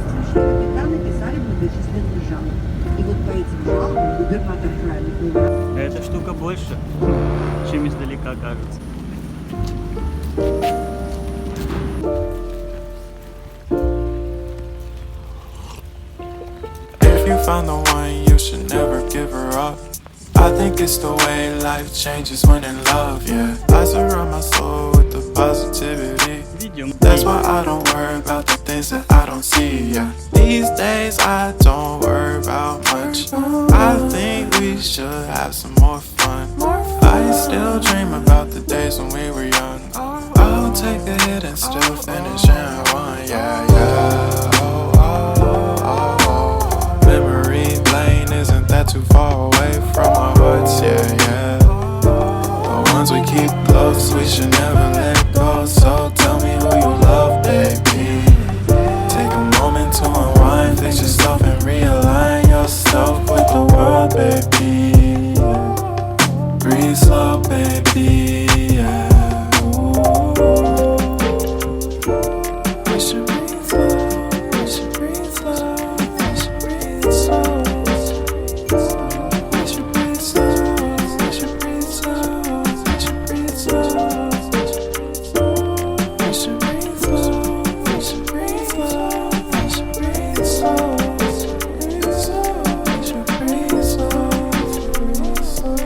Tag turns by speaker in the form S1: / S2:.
S1: Соответствующие капитаны писали многочисленные жалобы. И вот по этим жалобам губернатор края был...
S2: Эта штука больше, чем издалека кажется.
S3: If you found the one, you should never give her up. I think it's the way life changes when in love, yeah. I surround my soul with the positivity. That's why I don't worry about the things that I don't see, yeah. These days I don't worry about much. I think we should have some more fun. I still dream about the days when we were young. I'll take a hit and still finish in one, yeah, yeah. Oh, oh, oh, oh. Memory lane isn't that too far away from our hearts, yeah, yeah. The ones we keep close, we should never let go. So tell me who you love, baby. Take a moment to unwind, fix yourself and realign yourself with the world, baby. Breathe slow, baby, yeah. We should breathe slow, we should breathe slow, we should breathe slow. We should breathe slow, we should breathe slow, we should breathe slow. We should breathe slow, we should breathe slow, we should breathe slow. We should breathe slow, breathe slow.